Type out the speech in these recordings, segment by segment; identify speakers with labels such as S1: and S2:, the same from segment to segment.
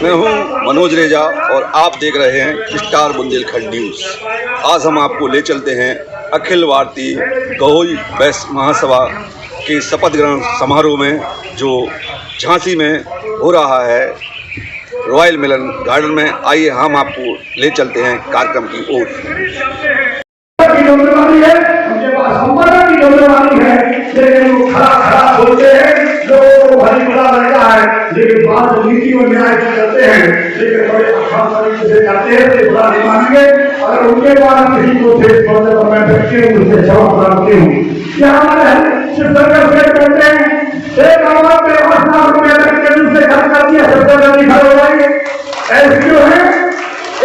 S1: मैं हूं मनोज रेजा और आप देख रहे हैं स्टार बुंदेलखंड न्यूज़। आज हम आपको ले चलते हैं अखिल भारतीय गहोई वैश्य महासभा के शपथ ग्रहण समारोह में, जो झांसी में हो रहा है रॉयल मिलन गार्डन में। आइए हम आपको ले चलते हैं कार्यक्रम की ओर।
S2: लेकिन बात नीति और न्याय की करते हैं, लेकिन बड़े आसान तरीके से करते हैं तो बुरा नहीं मानेंगे। अगर उनके द्वारा किसी को ठेस पहुंचे तो मैं व्यक्ति हूँ, उनसे जवाब मांगती हूँ। क्या हमारे सिर्फ करते हैं, एक आवाज में 8 लाख रुपए तक के दूसरे खर्च कर दिया, सब जगह खड़े हो जाएंगे। ऐसे क्यों है?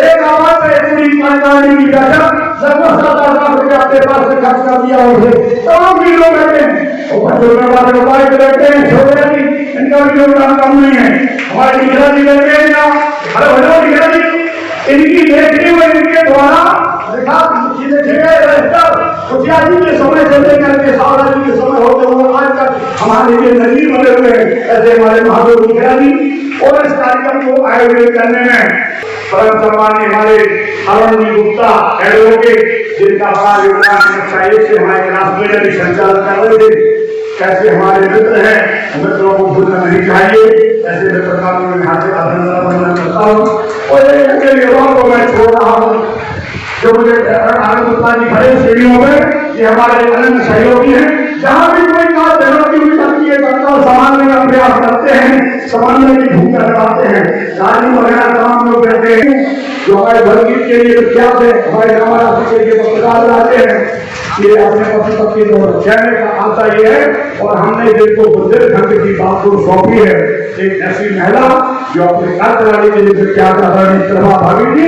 S2: एक आवाज में पूरी सरकारी की बैठक लगभग 7-8 लाख रुपए अपने पास से खर्च कर दिया। उसे तमाम भी लोग बैठे हैं और बच्चों में वाले उपाय बैठे हैं, छोटे नहीं, इनका भी योगदान कम नहीं है। हमारे निगरानी बैठे हैं ना, हर भलो निगरानी इनकी देखने में इनके द्वारा देखा जी के समय से लेकर के सावरा जी के समय होते हुए आज तक हमारे लिए नजीर बने हुए हैं। ऐसे हमारे महादेव निगरानी और इस कार्यक्रम को आयोजित करने में परम सम्मानीय हमारे अरुण जी गुप्ता एडवोकेट, जिनका बड़ा योगदान चाहिए से हमारे क्लास में भी संचालन कर रहे थे। कैसे हमारे मित्र हैं, मित्रों को भूलना नहीं चाहिए। ऐसे मित्र का मैं यहाँ से अभिनंदन करता हूँ और युवाओं को मैं छोड़ रहा हूँ जो मुझे आनंद गुप्ता जी खड़े सीढ़ियों में, ये हमारे अनंत सहयोगी हैं। जहाँ भी कोई काम जरूरत की करती है संभालने का प्रयास करते हैं, संभालने की भूमिका निभाते हैं। राजू वगैरह तमाम लोग रहते हैं जो हमारे भरगीत के लिए विख्यात है, हमारे रामाराजी के लिए पत्रकार लाते हैं। ये अपने पति पत्नी को कहने का आता ये है और हमने जिनको बुंदेलखंड की बात को सौंपी है, एक ऐसी महिला जो अपने कार्यप्रणाली के लिए विख्यात भाभी जी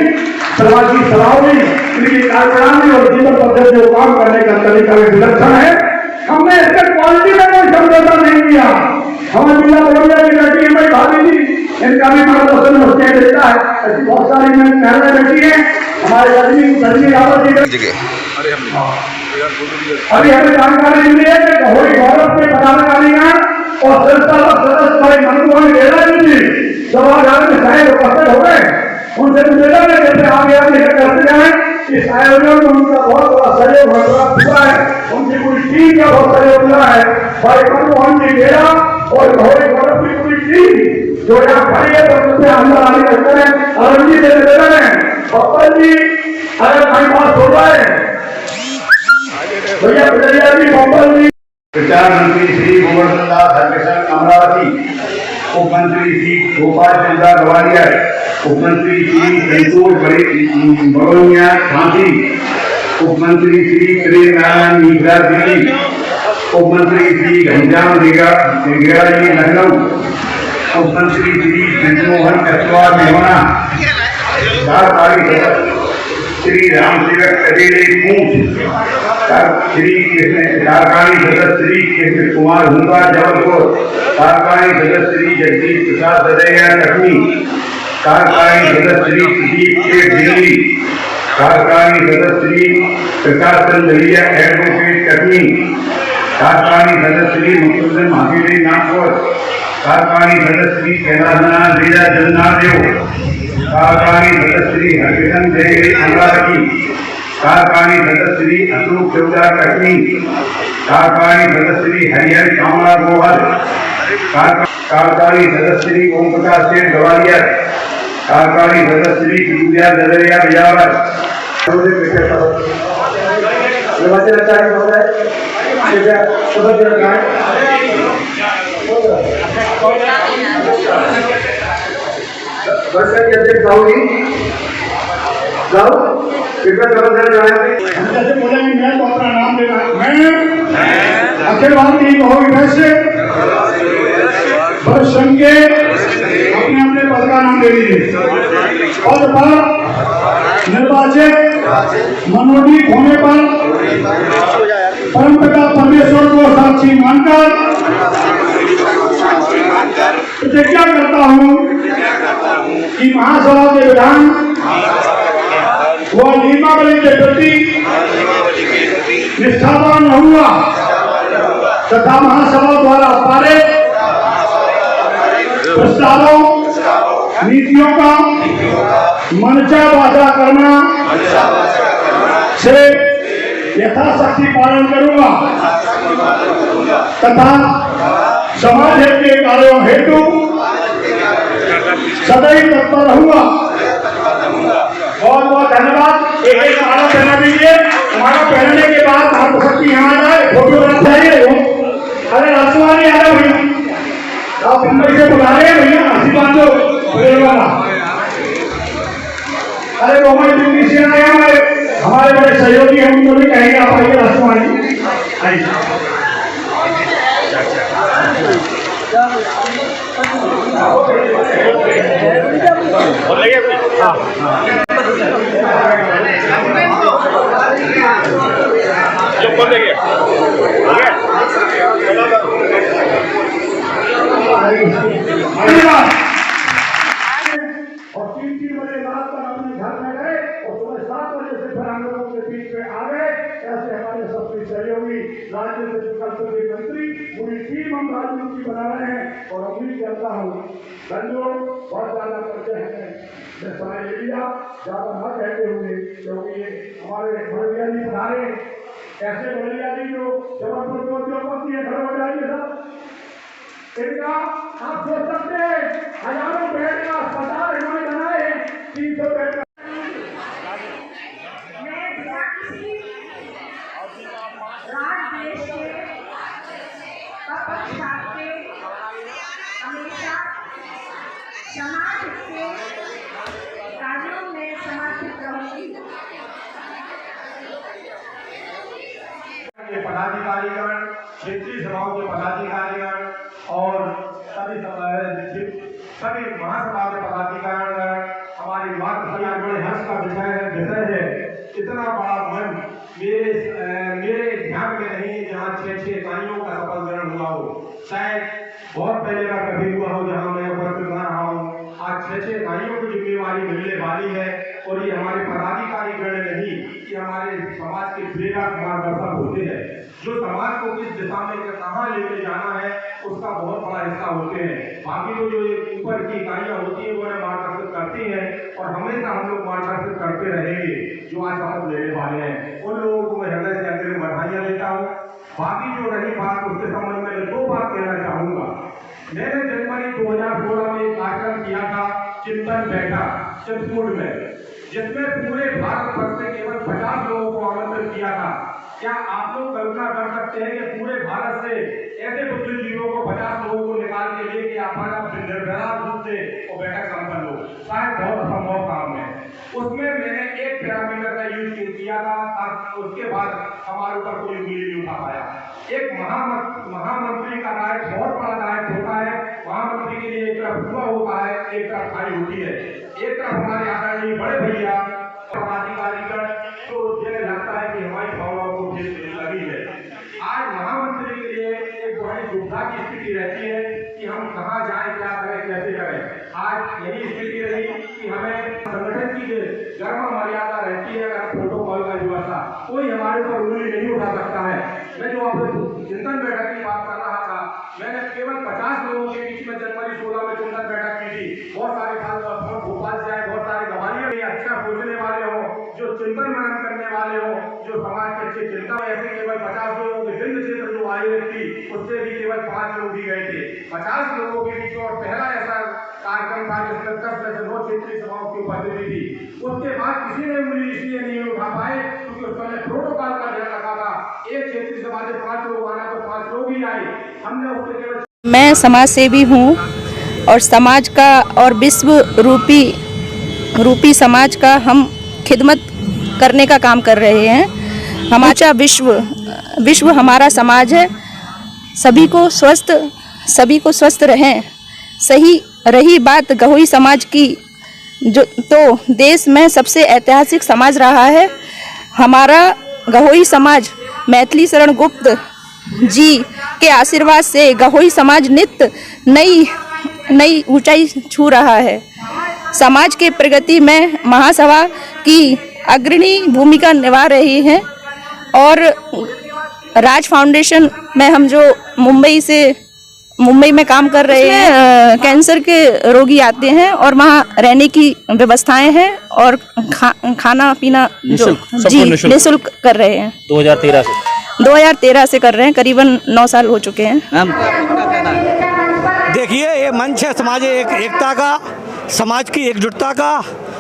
S2: समाजी सलाह इनकी कार्यप्रणाली और जीवन पद्धति को काम करने का तरीका भी विलक्षण है। हमने इसके क्वालिटी में कोई समझौता नहीं किया। हमें जिला बड़ौदा की लड़की है भाभी जी, इनका भी मार्गदर्शन उसके देता है। ऐसी बहुत सारी महिलाएं बैठी है, हमारे रजनी रावत जी अभी हमें जानकारी मिली है कि गहोई गौरव के पदाधिकारीगण और संस्थापक सदस्य भाई मनमोहन रेला जी सभागार में शायद उपस्थित हो गए। उनसे निवेदन है जैसे आगे आगे करते हैं, इस आयोजन में उनका बहुत बड़ा सहयोग हुआ है, उनकी पूरी टीम का बहुत सहयोग मिला है। भाई मनमोहन जी रेला और गहोई गौरव की पूरी टीम जो यहाँ खड़ी है तो उनसे अंदर आने करते हैं। अरुण जी से निवेदन है, पप्पल जी अगर भाई बात हो जाए भैया जी पप्पल जी। प्रचार मंत्री श्री गोवर्धन दास हरकिशन अमरावती, उप मंत्री श्री गोपाल चंद्र गवालियर, उप मंत्री श्री संतोष बड़ोनिया झांसी, उप मंत्री श्री प्रेम नारायण मीघा दिल्ली, उप मंत्री श्री घनश्याम रेगा जी लखनऊ, उप मंत्री श्री मनमोहन कटवाल मेहना, श्री राम सेवक कदेरे पूंछ, श्री कार्यकारी सदस्य श्री कृष्ण कुमार हुंगा जबलपुर, कार्यकारी सदस्य श्री जगदीश प्रसाद ददैया कटनी, कार्यकारी सदस्य श्री प्रदीप शेख दिल्ली, कार्यकारी सदस्य श्री प्रकाश चंद दलिया एडवोकेट कटनी, कार्यकारी सदस्य श्री मुकुंदन महावीर नागपुर, कार्यकारी सदस्य श्री कैलाशनाथ रेजा जन्नादेव, कार्यकारी सदस्य श्री हरकिशन देवी अमरावती, कार्यकारी सदस्य श्री अशोक चौधा कटनी, कार्यकारी सदस्य श्री हरिहर कामरा गोहर, कार्यकारी सदस्य श्री ओम प्रकाश सेठ गवालियर, कार्यकारी सदस्य श्री सूर्या ददरिया बिजावर। निर्वाचन अधिकारी महोदय वर्षा के अध्यक्ष राहुल जैसे बोलेंगे मैं तो अपना नाम लेना है। मैं अखिल भारतीय गहोई वैश्य संघ के अपने अपने पद का नाम ले लीजिए। पद पर निर्वाचित मनोनीत होने पर परमपिता परमेश्वर को साक्षी मानकर प्रतिज्ञा करता हूँ कि महासभा के विधान व नियमावली के प्रति निष्ठावान रहूंगा तथा महासभा द्वारा पारित प्रस्तावों नीतियों का मनचा वादा करना से यथाशक्ति पालन करूंगा तथा समाज हित के कार्यों हेतु सदैव तत्पर रहूंगा। बहुत बहुत धन्यवाद। एक माला पहना दीजिए। माला पहनने के बाद आप सबकी यहाँ आ जाए, फोटोग्राफ चाहिए। अरे राष्ट्रवादी आ रहे भैया, आप मुंबई से बुला रहे हैं भैया, आशीर्वाद दो वाला। अरे मोहम्मद दिल्ली से आए हमारे बड़े सहयोगी हैं, उनको भी कहेंगे आप आइए राष्ट्रवादी आइए। और 3 बजे रात तक अपने घर में गए और सुबह 7 बजे से फिर हम लोगों के बीच में आ गए। ऐसे हमारे सबसे सहयोगी राज्य से संसदीय मंत्री पूरी टीम हम राजनीति बना रहे हैं और उम्मीद करता हूँ बंधुओं बहुत ज्यादा करते हैं मैं सारे एरिया ज्यादा न कहते हुए, क्योंकि ये हमारे बड़िया जी बना रहे हैं, ऐसे बड़िया जी जो जबलपुर को उद्योगपति है, घर हो जाएंगे सब इनका आप सोच सकते हैं 1000 बेड का अस्पताल इन्होंने बनाए हैं, 300 बेड का।
S3: हमेशा समाज के कार्यों में समर्पित रहूंगी।
S2: पदाधिकारीगण, क्षेत्रीय सभाओं के पदाधिकारीगण और सभी महासभा के पदाधिकारीगण, हमारी बात बड़े हर्ष का विषय है। इतना बड़ा मन मेरे ध्यान में नहीं जहाँ 6 इकाइयों का शपथ ग्रहण हुआ हो। शायद बहुत पहले का कभी हुआ हो जहाँ मैं उपस्थित न रहा हूँ। आज 6 इकाइयों की जिम्मेवारी मिलने वाली है और ये हमारे पदाधिकारी गण नहीं, ये हमारे समाज के प्रेरक मार्गदर्शक होते हैं, जो समाज को किस दिशा में कहाँ लेके जाना है उसका बहुत बड़ा हिस्सा होते हैं। बाकी तो जो ऊपर की इकाइयाँ होती हैं वो मार्गदर्शित करती हैं और हमेशा हम लोग मार्गदर्शित करते रहेंगे। जो आज शपथ लेने वाले हैं उन लोगों को मैं हृदय से अग्रिम बधाइयाँ देता हूँ। बाकी जो रही बात उसके संबंध में 2 बात कहना चाहूँगा। मैंने जनवरी 2016 में एक कार्यक्रम किया था, चिंतन बैठक चित्रकूट में, जिसमें पूरे भारत वर्ष से केवल 50 लोगों को आमंत्रित किया था। क्या आप लोग कल्पना कर सकते हैं कि पूरे भारत से ऐसे बुद्धिजीवियों को 50 लोगों को निकाल के लेके निर्विवाद रूप से वो बैठक संपन्न हो? शायद बहुत असंभव काम है। उसमें मैंने एक पैरामीटर का यूज किया था, उसके बाद हमारे ऊपर कोई उंगली नहीं उठा पाया। एक महामंत्री का दायित्व बहुत बड़ा दायित्व होता है। महामंत्री के लिए एक तरफ हुआ होता है, एक तरफ खाई होती है। एक तरफ हमारे आदरणीय बड़े भैया पदाधिकारीगण, तो मुझे लगता है कि हमारी भावनाओं को लगी है। आज महामंत्री के लिए एक बड़ी दुविधा की स्थिति रहती है कि हम कहाँ जाएं, क्या करें, कैसे करें। आज यही स्थिति रही कि हमें संगठन की गर्म मर्यादा रहती है, अगर प्रोटोकॉल का व्यवस्था कोई हमारे ऊपर उंगली नहीं उठा सकता है। मैं जो आपसे चिंतन बैठक की बात कर रहा था, मैंने केवल 50 लोगों के बीच में जनवरी 16 में चिंतन बैठक की थी। बहुत सारे भोपाल से आए, बहुत सारे गवालियर अच्छा सोचने वाले हो, जो चिंतन मनन करने वाले हो, जो समाज के अच्छे चिंता में, ऐसे केवल 50 लोगों के विंध्य क्षेत्र जो आयोजित थी उससे भी केवल 5 लोग ही गए थे। 50 लोगों के बीच और पहला ऐसा कार्यक्रम था जिसमें 10 में से 9 क्षेत्रीय सभाओं की उपस्थिति थी। उसके बाद किसी ने उंगली इसलिए नहीं उठा पाए क्योंकि उस समय प्रोटोकॉल का ध्यान रखा था। एक क्षेत्रीय सभा से 5 लोग आना तो 5 लोग ही आए। हमने उसके केवल
S4: मैं समाज सेवी हूँ और समाज का और विश्व रूपी समाज का हम खिदमत करने का काम कर रहे हैं। हमारा विश्व हमारा समाज है। सभी को स्वस्थ रहें। सही रही बात गहोई समाज की, जो तो देश में सबसे ऐतिहासिक समाज रहा है हमारा गहोई समाज। मैथिली शरण गुप्त जी के आशीर्वाद से गहोई समाज नित्य नई ऊंचाई छू रहा है। समाज के प्रगति में महासभा की अग्रणी भूमिका निभा रही है और राज फाउंडेशन में हम जो मुंबई से मुंबई में काम कर रहे हैं। कैंसर के रोगी आते हैं और वहाँ रहने की व्यवस्थाएं हैं और खाना पीना जो जी निःशुल्क कर रहे हैं। 2013 से कर रहे हैं, करीबन 9 साल हो चुके हैं।
S5: देखिए, ये मंच है समाज एकता का, समाज की एकजुटता का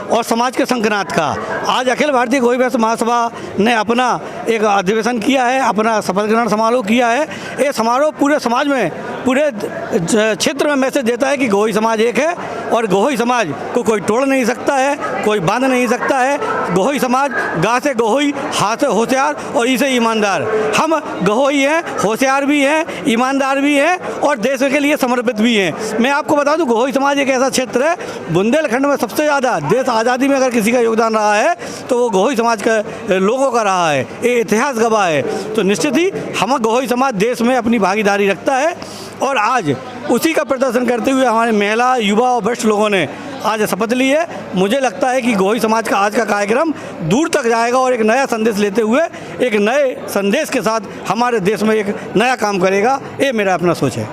S5: और समाज के संक्रांत का। आज अखिल भारतीय गौरी वैश्य महासभा ने अपना एक अधिवेशन किया है, अपना शपथ ग्रहण समारोह किया है। ये समारोह पूरे समाज में, पूरे क्षेत्र में मैसेज देता है कि गोही समाज एक है और गोही समाज को कोई तोड़ नहीं सकता है, कोई बांध नहीं सकता है। गोही समाज गा से गोही, हा से होशियार और ई से ईमानदार। हम गोही हैं, होशियार भी हैं, ईमानदार भी हैं और देश के लिए समर्पित भी हैं। मैं आपको बता दूं, गोही समाज एक ऐसा क्षेत्र है, बुंदेलखंड में सबसे ज़्यादा देश आज़ादी में अगर किसी का योगदान रहा है तो वो गोही समाज के लोगों का रहा है। ये इतिहास गवाह है। तो निश्चित ही हम गोही समाज देश में अपनी भागीदारी रखता है और आज उसी का प्रदर्शन करते हुए हमारे महिला, युवा और वरिष्ठ लोगों ने आज शपथ ली है। मुझे लगता है कि गोही समाज का आज का कार्यक्रम दूर तक जाएगा और एक नया संदेश लेते हुए, एक नए संदेश के साथ हमारे देश में एक नया काम करेगा। ये मेरा अपना सोच है।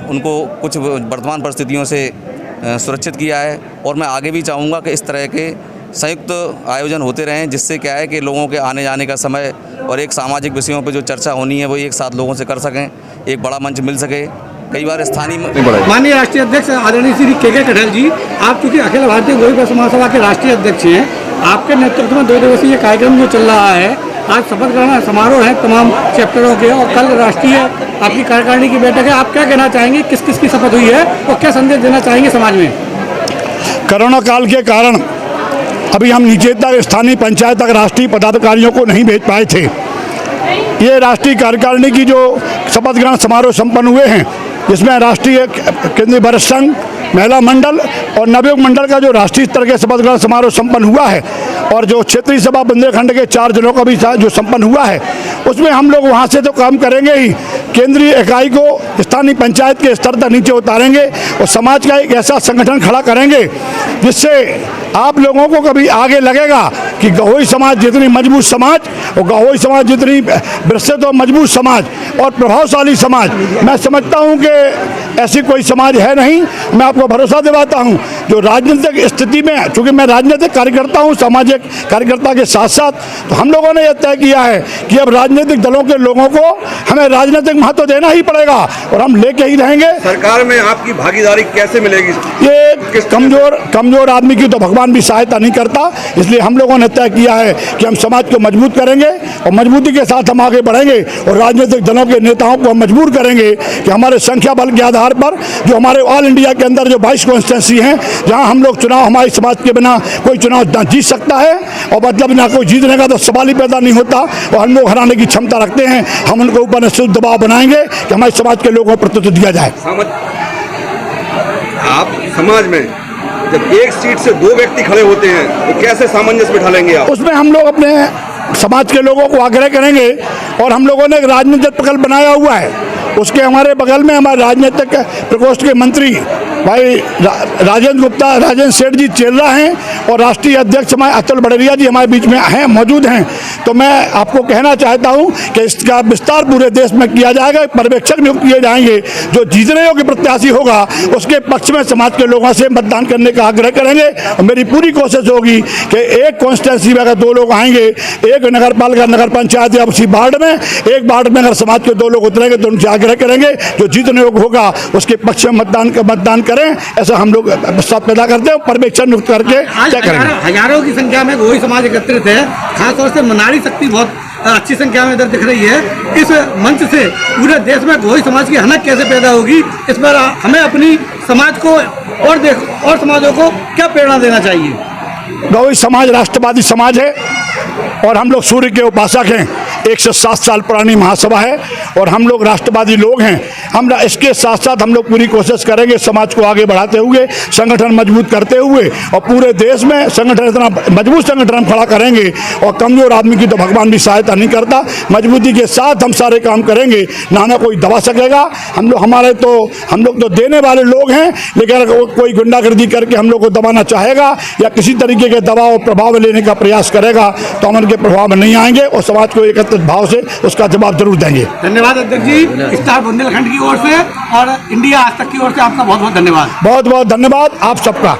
S6: उनको कुछ वर्तमान परिस्थितियों से सुरक्षित किया है और मैं आगे भी चाहूँगा कि इस तरह के संयुक्त आयोजन होते रहें, जिससे क्या है कि लोगों के आने जाने का समय और एक सामाजिक विषयों पर जो चर्चा होनी है वो एक साथ लोगों से कर सकें, एक बड़ा मंच मिल सके। कई बार स्थानीय
S5: माननीय राष्ट्रीय अध्यक्ष आदरणीय श्री के कटहल जी, आप चूँकि अखिल भारतीय गौरी वैश्य महासभा के राष्ट्रीय अध्यक्ष हैं, आपके नेतृत्व में 2 दिवसीय कार्यक्रम जो चल रहा है, आज शपथ ग्रहण समारोह है तमाम चैप्टरों के और कल राष्ट्रीय आपकी कार्यकारिणी की बैठक है। आप क्या कहना चाहेंगे, किस किस की शपथ हुई है और क्या संदेश देना चाहेंगे समाज में?
S2: कोरोना काल के कारण अभी हम नीचे तक स्थानीय पंचायत तक राष्ट्रीय पदाधिकारियों को नहीं भेज पाए थे। ये राष्ट्रीय कार्यकारिणी की जो शपथ ग्रहण समारोह संपन्न हुए हैं, जिसमें राष्ट्रीय केंद्रीय वरिष्ठ संघ, महिला मंडल और नवयुवक मंडल का जो राष्ट्रीय स्तर के शपथ ग्रहण समारोह संपन्न हुआ है और जो क्षेत्रीय सभा बुंदेलखंड के 4 जिलों का भी जो संपन्न हुआ है, उसमें हम लोग वहाँ से तो काम करेंगे ही, केंद्रीय इकाई को स्थानीय पंचायत के स्तर तक नीचे उतारेंगे और समाज का एक ऐसा संगठन खड़ा करेंगे जिससे आप लोगों को कभी आगे लगेगा कि गहोई समाज जितनी मजबूत समाज और गहोई समाज जितनी विकसित और मजबूत समाज और प्रभावशाली समाज, मैं समझता हूं कि ऐसी कोई समाज है नहीं। मैं आपको भरोसा दिलाता हूं, जो राजनीतिक स्थिति में, चूँकि मैं राजनीतिक कार्यकर्ता हूं, सामाजिक कार्यकर्ता के साथ साथ, तो हम लोगों ने यह तय किया है कि अब राजनीतिक दलों के लोगों को हमें राजनीतिक महत्व देना ही पड़ेगा और हम लेके ही रहेंगे।
S1: सरकार में आपकी भागीदारी कैसे मिलेगी?
S2: ये कमजोर आदमी की तो भगवान भी सहायता नहीं करता, इसलिए हम लोगों ने तय किया है कि हम समाज को मजबूत करेंगे और मजबूती के साथ हम आगे बढ़ेंगे और राजनीतिक दलों के नेताओं को हम मजबूर करेंगे कि हमारे संख्या बल के आधार पर जो हमारे ऑल इंडिया के अंदर जो 22 कॉन्स्टिट्यूंसी हैं, जहां हम लोग चुनाव, हमारे समाज के बिना कोई चुनाव ना जीत सकता है और मतलब ना कोई जीतने का तो सवाल ही पैदा नहीं होता और हम लोग हराने की क्षमता रखते हैं। हम उनको ऊपर निश्चित दबाव बनाएंगे कि हमारे समाज के लोगों को प्रतिनिधित्व दिया जाए।
S1: आप समाज में जब एक सीट से 2 व्यक्ति खड़े होते हैं तो कैसे सामंजस्य बिठा लेंगे आप?
S2: उसमें हम लोग अपने समाज के लोगों को आग्रह करेंगे और हम लोगों ने एक राजनीतिक प्रकल्प बनाया हुआ है। उसके हमारे बगल में हमारे राजनीतिक प्रकोष्ठ के मंत्री भाई राजेंद्र गुप्ता, राजेंद्र सेठ जी चेल्ला हैं और राष्ट्रीय अध्यक्ष हमारे अतुल बड़रिया जी हमारे बीच में हैं, मौजूद हैं। तो मैं आपको कहना चाहता हूं कि इसका विस्तार पूरे देश में किया जाएगा। पर्यवेक्षक नियुक्त किए जाएंगे, जो जीतने योग्य प्रत्याशी होगा उसके पक्ष में समाज के लोगों से मतदान करने का आग्रह करेंगे और मेरी पूरी कोशिश होगी कि एक कॉन्स्टिट्यूंसी में अगर 2 लोग आएंगे, एक नगर पालिका, नगर पंचायत या उसी वार्ड में, एक वार्ड में अगर समाज के 2 लोग उतरेंगे तो उनसे आग्रह करेंगे जो जीतने योग्य होगा उसके पक्ष में मतदान करें। ऐसा हम लोग विश्वास पैदा करते हैं, पर्यवेक्षक नियुक्त करके क्या करेंगे।
S5: हजारों की संख्या में गोही समाज एकत्रित है, खासतौर से नारी शक्ति बहुत अच्छी संख्या में इधर दिख रही है। इस मंच से पूरे देश में गोही समाज की हनक कैसे पैदा होगी, इस पर हमें अपनी समाज को और समाजों को क्या प्रेरणा देना चाहिए?
S2: गोही समाज राष्ट्रवादी समाज है और हम लोग सूर्य के उपासक हैं। 107 साल पुरानी महासभा है और हम लोग राष्ट्रवादी लोग हैं। हम इसके साथ साथ हम लोग पूरी कोशिश करेंगे समाज को आगे बढ़ाते हुए, संगठन मजबूत करते हुए और पूरे देश में संगठन, इतना मजबूत संगठन खड़ा करेंगे और कमजोर आदमी की तो भगवान भी सहायता नहीं करता। मजबूती के साथ हम सारे काम करेंगे, ना कोई दबा सकेगा। हम लोग तो देने वाले लोग हैं, लेकिन अगर कोई गुंडागर्दी करके हम लोग को दबाना चाहेगा या किसी तरीके के दबाव और प्रभाव लेने का प्रयास करेगा तो कानून के प्रभाव में नहीं आएंगे और समाज को एकत्रित भाव से उसका जवाब जरूर देंगे।
S5: धन्यवाद अध्यक्ष जी, स्टार बुंदेलखंड की ओर से और इंडिया आज तक की ओर से आपका बहुत बहुत धन्यवाद।
S2: बहुत बहुत धन्यवाद आप सबका।